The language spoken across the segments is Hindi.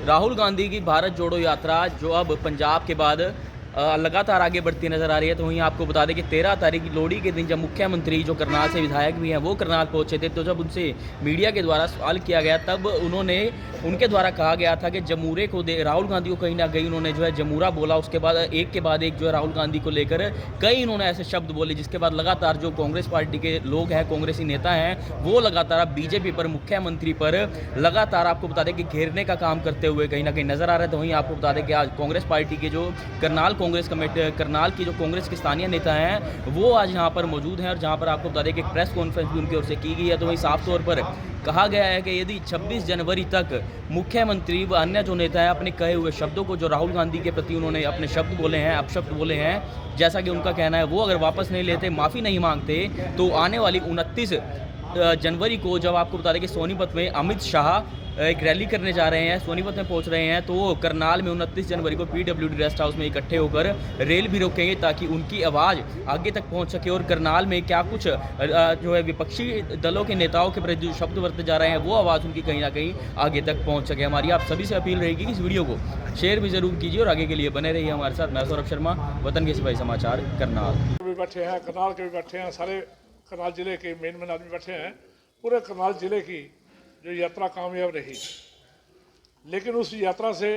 राहुल गांधी की भारत जोड़ो यात्रा जो अब पंजाब के बाद लगातार आगे बढ़ती नजर आ रही है। तो वहीं आपको बता दें कि 13 तारीख लोहड़ी के दिन जब मुख्यमंत्री जो करनाल से विधायक भी हैं वो करनाल पहुंचे थे, तो जब उनसे मीडिया के द्वारा सवाल किया गया तब उनके द्वारा कहा गया था कि जमूरे को दे राहुल गांधी को कहीं ना कहीं उन्होंने जो है जमूरा बोला। उसके बाद एक के बाद एक जो है राहुल गांधी को लेकर कई इन्होंने ऐसे शब्द बोले, जिसके बाद लगातार जो कांग्रेस पार्टी के लोग हैं, कांग्रेसी नेता हैं, वो लगातार अब बीजेपी पर, मुख्यमंत्री पर लगातार आपको बता दें कि घेरने का काम करते हुए कहीं ना कहीं नजर आ रहे हैं। तो वहीं आपको बता दें कि आज कांग्रेस पार्टी के जो करनाल की जो कांग्रेस के स्थानीय नेता हैं वो आज यहाँ पर मौजूद हैं, और जहाँ पर आपको बता दें कि एक प्रेस कॉन्फ्रेंस भी उनकी ओर से की गई है। तो वहीं साफ तौर पर कहा गया है कि यदि 26 जनवरी तक मुख्यमंत्री व अन्य जो नेता हैं अपने कहे हुए शब्दों को, जो राहुल गांधी के प्रति उन्होंने अपने शब्द बोले हैं, अपशब्द बोले हैं, जैसा कि उनका कहना है, वो अगर वापस नहीं लेते, माफ़ी नहीं मांगते, तो आने वाली 29 जनवरी को जब आपको बता दें कि सोनीपत में अमित शाह एक रैली करने जा रहे हैं, सोनीपत में पहुंच रहे हैं, तो वो करनाल में 29 जनवरी को पीडब्ल्यूडी रेस्ट हाउस में इकट्ठे होकर रेल भी रोकेंगे ताकि उनकी आवाज़ आगे तक पहुंच सके। और करनाल में क्या कुछ जो है विपक्षी दलों के नेताओं के प्रति जो शब्द बरते जा रहे हैं वो आवाज़ उनकी कहीं ना कहीं आगे तक पहुँच सके। हमारी आप सभी से अपील रहेगी कि इस वीडियो को शेयर भी ज़रूर कीजिए और आगे के लिए बने रहिए हमारे साथ। मैं सौरभ शर्मा, वतन के सिपाही समाचार, करनाल। भी बैठे हैं, करनाल के भी बैठे हैं, सारे करनाल जिले के मेन आदमी बैठे हैं। पूरे करनाल जिले की जो यात्रा कामयाब रही, लेकिन उस यात्रा से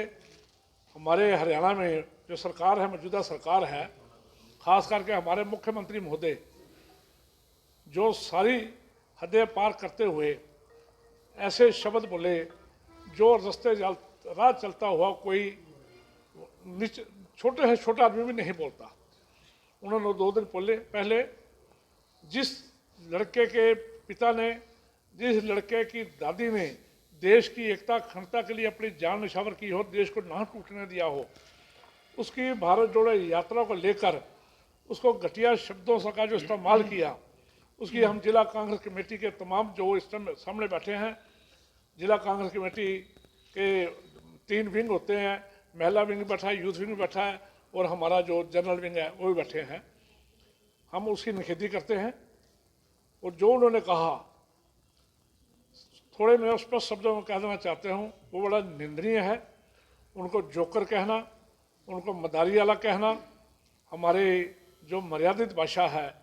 हमारे हरियाणा में जो सरकार है, मौजूदा सरकार है, खास करके हमारे मुख्यमंत्री महोदय जो सारी हदें पार करते हुए ऐसे शब्द बोले जो राह चलता हुआ कोई छोटे से छोटा आदमी भी नहीं बोलता। उन्होंने 2 दिन पहले जिस लड़के के पिता ने, जिस लड़के की दादी ने देश की एकता अखंडता के लिए अपनी जान निछावर की हो, देश को ना टूटने दिया हो, उसकी भारत जोड़ो यात्रा को लेकर उसको घटिया शब्दों का जो इस्तेमाल किया, उसकी हम जिला कांग्रेस कमेटी के तमाम जो इस सामने बैठे हैं, जिला कांग्रेस कमेटी के 3 विंग होते हैं, महिला विंग बैठा है, यूथ विंग बैठा है, और हमारा जो जनरल विंग है वो भी बैठे हैं। हम उसकी निखेधी करते हैं। और जो उन्होंने कहा, थोड़े मैं स्पष्ट शब्दों में कह देना चाहते हूँ, वो बड़ा निंदनीय है। उनको जोकर कहना, उनको मदारी वाला कहना, हमारे जो मर्यादित भाषा है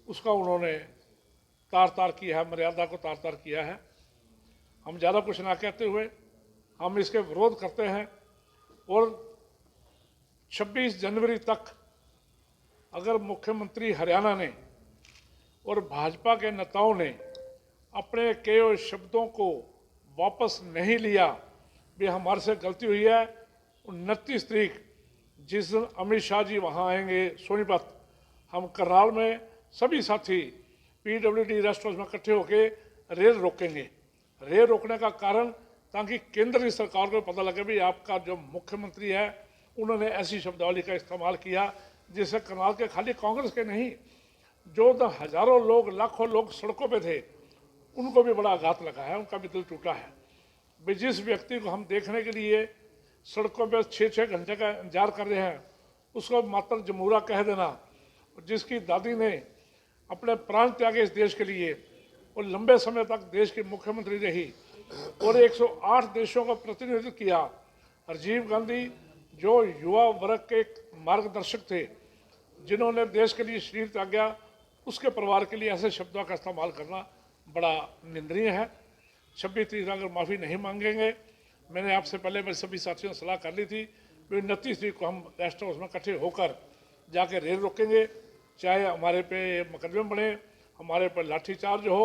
उसका उन्होंने तार किया है, मर्यादा को तार किया है। हम ज़्यादा कुछ ना कहते हुए हम इसके विरोध करते हैं। और 26 जनवरी तक अगर मुख्यमंत्री हरियाणा ने और भाजपा के नेताओं ने अपने कहे हुए शब्दों को वापस नहीं लिया, भी हमारे से गलती हुई है। 29 तारीख जिस दिन अमित शाह जी वहाँ आएंगे सोनीपत, हम करनाल में सभी साथी पीडब्ल्यूडी रेस्ट हाउस में इकट्ठे होकर रेल रोकेंगे। रेल रोकने का कारण ताकि केंद्र की सरकार को पता लगे भी आपका जो मुख्यमंत्री है उन्होंने ऐसी शब्दावली का इस्तेमाल किया जिससे करनाल के खाली कांग्रेस के नहीं, जो हजारों लोग, लाखों लोग सड़कों पे थे, उनको भी बड़ा आघात लगा है, उनका भी दिल टूटा है। भाई जिस व्यक्ति को हम देखने के लिए सड़कों पे 6-6 घंटे का इंतजार कर रहे हैं, उसको मात्र जमूरा कह देना, जिसकी दादी ने अपने प्राण त्यागे इस देश के लिए और लंबे समय तक देश की मुख्यमंत्री रही और 108 देशों का प्रतिनिधित्व किया। राजीव गांधी जो युवा वर्ग के मार्गदर्शक थे, जिन्होंने देश के लिए शरीर त्यागा, उसके परिवार के लिए ऐसे शब्दों का इस्तेमाल करना बड़ा निंदनीय है। 26 तारीख अगर माफ़ी नहीं मांगेंगे, मैंने आपसे पहले मेरे सभी साथियों से सलाह कर ली थी, 29 तारीख को हम रेस्ट हाउस में इकट्ठे होकर जाके रेल रोकेंगे, चाहे हमारे पे मुकदमे बने, हमारे पर लाठीचार्ज हो,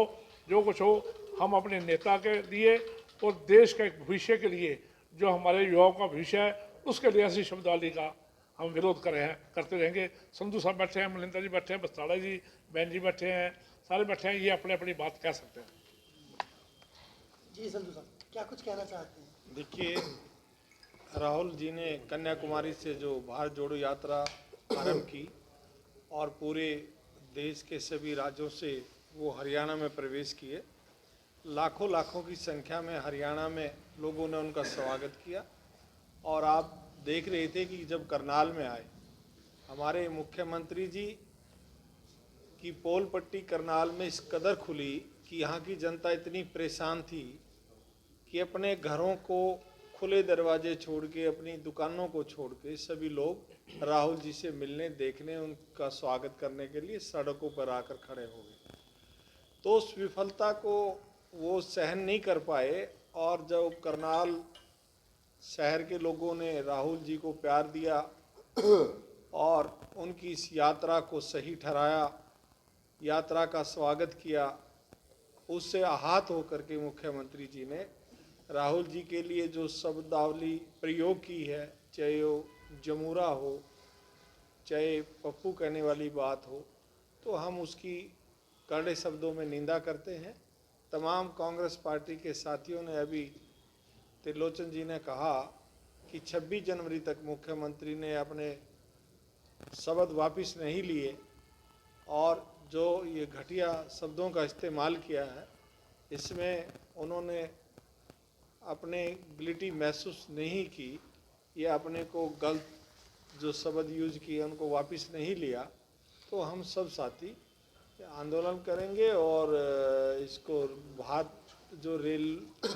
जो कुछ हो, हम अपने नेता के लिए और देश के भविष्य के लिए, जो हमारे युवाओं का भविष्य है, उसके लिए ऐसी शब्दावली का हम विरोध करते रहेंगे। संधू साहब बैठे हैं, मलिंदा जी बैठे हैं, बस्ताड़ा जी, बहन जी बैठे हैं, सारे बैठे हैं, ये अपने अपनी बात कह सकते हैं। जी संधू साहब, क्या कुछ कहना चाहते हैं? देखिए, राहुल जी ने कन्याकुमारी से जो भारत जोड़ो यात्रा आरंभ की और पूरे देश के सभी राज्यों से वो हरियाणा में प्रवेश किए, लाखों की संख्या में हरियाणा में लोगों ने उनका स्वागत किया। और आप देख रहे थे कि जब करनाल में आए, हमारे मुख्यमंत्री जी की पोल पट्टी करनाल में इस कदर खुली कि यहाँ की जनता इतनी परेशान थी कि अपने घरों को खुले दरवाजे छोड़ के, अपनी दुकानों को छोड़ के सभी लोग राहुल जी से मिलने, देखने, उनका स्वागत करने के लिए सड़कों पर आकर खड़े हो गए। तो उस विफलता को वो सहन नहीं कर पाए और जब करनाल शहर के लोगों ने राहुल जी को प्यार दिया और उनकी इस यात्रा को सही ठहराया, यात्रा का स्वागत किया, उससे आहत होकर के मुख्यमंत्री जी ने राहुल जी के लिए जो शब्दावली प्रयोग की है, चाहे वो जमूरा हो, चाहे पप्पू कहने वाली बात हो, तो हम उसकी कड़े शब्दों में निंदा करते हैं। तमाम कांग्रेस पार्टी के साथियों ने, अभी त्रिलोचन जी ने कहा कि 26 जनवरी तक मुख्यमंत्री ने अपने शब्द वापस नहीं लिए और जो ये घटिया शब्दों का इस्तेमाल किया है, इसमें उन्होंने अपने गिल्टी महसूस नहीं की या अपने को गलत जो शब्द यूज किए उनको वापस नहीं लिया, तो हम सब साथी आंदोलन करेंगे और इसको भारत जो रेल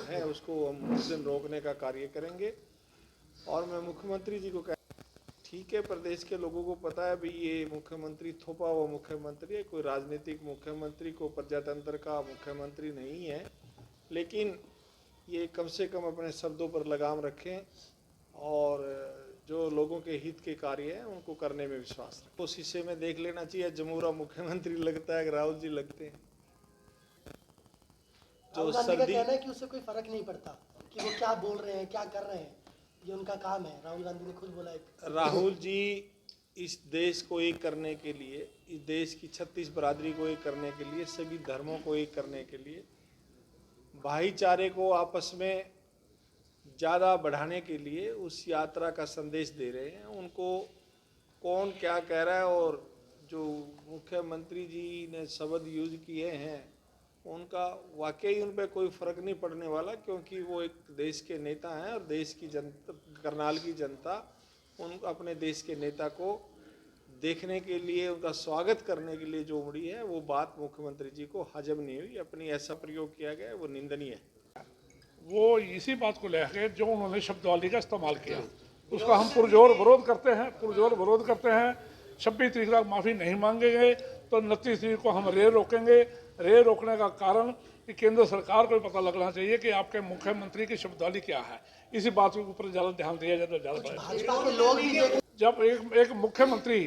है उसको हम उस दिन रोकने का कार्य करेंगे। और मैं मुख्यमंत्री जी को ठीक है, प्रदेश के लोगों को पता है भी ये मुख्यमंत्री थोपा हुआ मुख्यमंत्री है, कोई राजनीतिक मुख्यमंत्री, को प्रजातंत्र का मुख्यमंत्री नहीं है, लेकिन ये कम से कम अपने शब्दों पर लगाम रखें और जो लोगों के हित के कार्य हैं उनको करने में विश्वास रखें। तो शीशे में देख लेना चाहिए, जमूरा मुख्यमंत्री लगता है कि राहुल जी लगते हैं। राहुल गांधी का कहना है कि उससे कोई फर्क नहीं पड़ता कि वो क्या बोल रहे हैं, क्या कर रहे हैं, ये उनका काम है। राहुल गांधी ने खुद बोला है। राहुल जी इस देश को एक करने के लिए, इस देश की 36 बरादरी को एक करने के लिए, सभी धर्मों को एक करने के लिए, भाईचारे को आपस में ज़्यादा बढ़ाने के लिए उस यात्रा का संदेश दे रहे हैं। उनको कौन क्या कह रहा है और जो मुख्यमंत्री जी ने शब्द यूज किए हैं उनका वाकई उन पर कोई फ़र्क नहीं पड़ने वाला, क्योंकि वो एक देश के नेता हैं और देश की जनता, करनाल की जनता उन अपने देश के नेता को देखने के लिए, उनका स्वागत करने के लिए जो उमड़ी है, वो बात मुख्यमंत्री जी को हजम नहीं हुई। अपनी ऐसा प्रयोग किया गया, वो निंदनीय है। वो इसी बात को लेकर जो उन्होंने शब्दावली का इस्तेमाल किया, उसका हम पुरजोर विरोध करते हैं, पुरजोर विरोध करते हैं। 26 तारीख तक माफ़ी नहीं मांगेंगे तो 29 तारीख को हम रेल रोकेंगे। रेल रोकने का कारण कि केंद्र सरकार को भी पता लगना चाहिए कि आपके मुख्यमंत्री की शब्दावली क्या है। इसी बात के ऊपर ज़्यादा ध्यान दिया जाए तो ज़्यादा भाजपा के लोग भी जब एक मुख्यमंत्री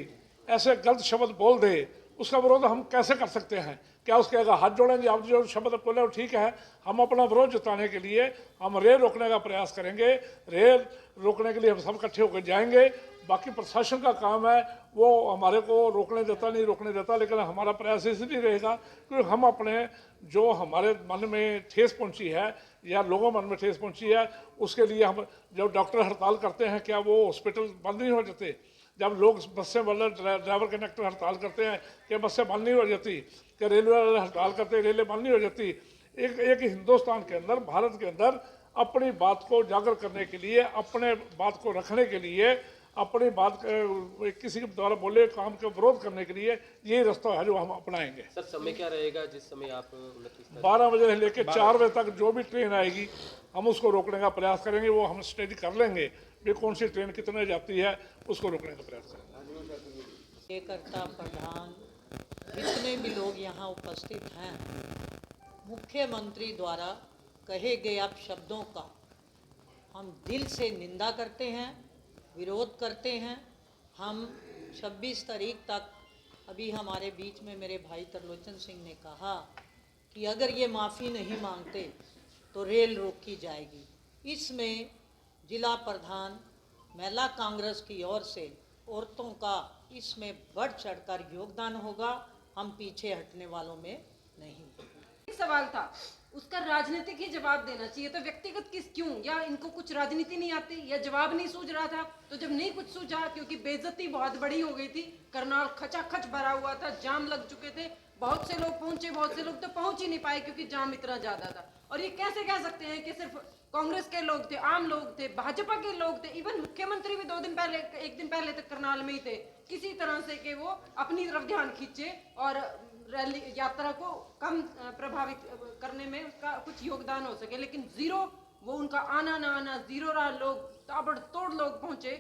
ऐसे गलत शब्द बोल दे, उसका विरोध हम कैसे कर सकते हैं? क्या उसके आगे हाथ जोड़ेंगे? आप जो शब्द बोले वो ठीक है, हम अपना विरोध जताने के लिए हम रेल रोकने का प्रयास करेंगे। रेल रोकने के लिए हम सब इकट्ठे होकर जाएंगे। बाकी प्रशासन का काम है, वो हमारे को रोकने देता नहीं रोकने देता, लेकिन हमारा प्रयास इसलिए रहेगा क्योंकि हम अपने जो हमारे मन में ठेस पहुंची है या लोगों मन में ठेस पहुंची है, उसके लिए हम जब डॉक्टर हड़ताल करते हैं, क्या वो हॉस्पिटल बंद नहीं हो जाते? जब लोग बस से मतलब ड्राइवर कंडक्टर हड़ताल करते हैं, क्या बसें बंद नहीं हो जाती? क्या रेलवे वाले हड़ताल करते हैं, रेलें बंद नहीं हो जाती? एक हिंदुस्तान के अंदर, भारत के अंदर अपनी बात को उजागर करने के लिए, अपने बात को रखने के लिए, अपनी बात किसी के द्वारा बोले काम का विरोध करने के लिए यही रास्ता है जो हम अपनाएंगे। सर, समय क्या रहेगा जिस समय आप 12 बजे से लेकर 4 बजे तक जो भी ट्रेन आएगी हम उसको रोकने का प्रयास करेंगे। वो हम स्टडी कर लेंगे कि कौन सी ट्रेन कितने जाती है, उसको रोकने का प्रयास करेंगे। कार्यकर्ता, प्रधान, जितने भी लोग यहाँ उपस्थित हैं, मुख्यमंत्री द्वारा कहे गए आप शब्दों का हम दिल से निंदा करते हैं, विरोध करते हैं। हम 26 तारीख तक, अभी हमारे बीच में मेरे भाई त्रिलोचन सिंह ने कहा कि अगर ये माफ़ी नहीं मांगते तो रेल रोकी जाएगी। इसमें जिला प्रधान, महिला कांग्रेस की ओर से औरतों का इसमें बढ़ चढ़कर योगदान होगा। हम पीछे हटने वालों में नहीं। एक सवाल था, उसका राजनीतिक ही जवाब देना चाहिए, तो व्यक्तिगत किस क्यों? या इनको कुछ राजनीति नहीं आती या जवाब नहीं सूझ रहा था? तो जब नहीं कुछ सूझा, क्योंकि बेइज्जती बहुत बड़ी हो गई थी, करनाल खचाखच भरा हुआ था, जाम लग चुके थे, बहुत से लोग पहुंचे, बहुत से लोग तो पहुंच ही नहीं पाए क्योंकि जाम इतना ज्यादा था। और ये कैसे कह सकते हैं कि सिर्फ कांग्रेस के लोग थे, आम लोग थे, भाजपा के लोग थे, इवन मुख्यमंत्री भी 2 दिन पहले, 1 दिन पहले तक करनाल में ही थे, किसी तरह से कि वो अपनी तरफ ध्यान खींचे और रैली यात्रा को कम प्रभावित करने में उसका कुछ योगदान हो सके, लेकिन 0 वो उनका आना ना आना, जीरो रहा, लोग ताबड़तोड़ लोग पहुंचे।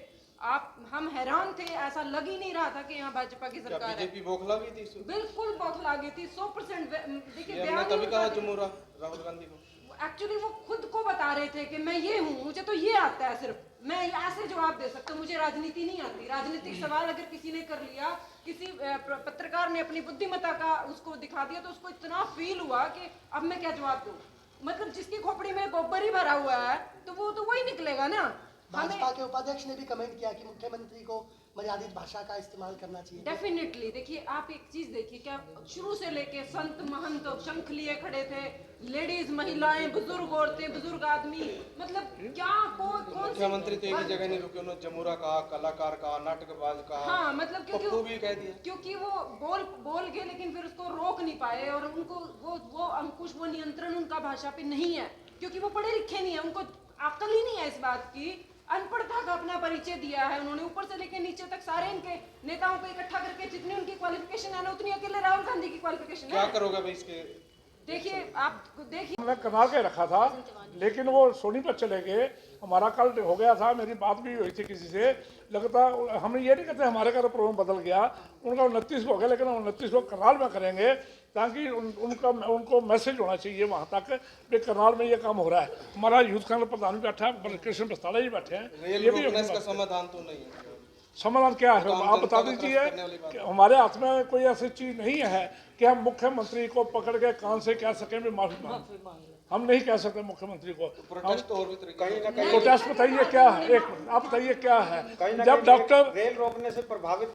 हम हैरान थे, ऐसा लग ही नहीं रहा था कि यहाँ भाजपा की सरकार है। बीजेपी बौखला गई थी इस वक्त? बिल्कुल बौखला गई थी, 100%। देखिए ये हमने तभी कहा जमुरा राहुल गांधी को। एक्चुअली वो खुद को बता रहे थे कि मैं ये हूँ, मुझे तो ये आता है, सिर्फ मैं ऐसे जवाब दे सकता हूँ, मुझे राजनीति नहीं आती। राजनीतिक सवाल अगर किसी ने कर लिया, किसी पत्रकार ने अपनी बुद्धिमत्ता का उसको दिखा दिया, तो उसको इतना फील हुआ कि अब मैं क्या जवाब दूँ। मतलब जिसकी खोपड़ी में गोबर ही भरा हुआ है तो वो तो वही निकलेगा ना। भाजपा के उपाध्यक्ष ने भी कमेंट किया कि मुख्यमंत्री को मर्यादित भाषा का इस्तेमाल करना चाहिए। डेफिनेटली। देखिए आप एक चीज देखिए, क्या शुरू से लेके संत महंत शंख लिए खड़े थे, लेडीज, महिलाएं, बुजुर्ग औरतें, बुजुर्ग आदमी, मतलब क्या कौन मुख्यमंत्री तो एक ही जगह नहीं रुके, उन्होंने जमुरा कहा, कलाकार कहा, नाटकबाज कहा। हाँ मतलब पप्पू भी कह दिया। क्योंकि वो बोल गए, लेकिन फिर उसको रोक नहीं पाए, और उनको वो अंकुश, वो नियंत्रण उनका भाषा पे नहीं है, क्योंकि वो पढ़े लिखे नहीं है, उनको अक्ल ही नहीं है इस बात की। अनपढ़ता का अपना परिचय दिया है उन्होंने, ऊपर से लेके नीचे तक सारे इनके नेताओं को इकट्ठा करके जितनी उनकी क्वालिफिकेशन है ना, उतनी अकेले राहुल गांधी की क्वालिफिकेशन है। क्या करोगे भाई इसके? देखिए आप देखिए, हमने करनाल के रखा था, लेकिन वो सोनीपत चले गए। हमारा कल हो गया था, मेरी बात भी हुई थी किसी से, लगता हमने ये नहीं कहते हमारे का प्रोग्राम बदल गया, उनका 29 हो गया, लेकिन 29 को करनाल में करेंगे, ताकि उनको मैसेज होना चाहिए वहाँ तक कि करनाल में ये काम हो रहा है। हमारा यूथ कांग्रेस प्रधान भी बैठा है, कृष्ण प्रस्ताड़ा जी बैठे हैं। रेल ये भी रोकने का समाधान तो नहीं है। समाधान क्या है आप बता दीजिए। कि हमारे हाथ में कोई ऐसी चीज नहीं है कि हम मुख्यमंत्री को पकड़ के कान से कह सकें भी माफी मांग। हम नहीं कह सकते मुख्यमंत्री को। प्रोटेस्ट और भी तरीके। प्रोटेस्ट बताइए क्या है, एक आप बताइए क्या है। जब डॉक्टर रेल रोकने से प्रभावित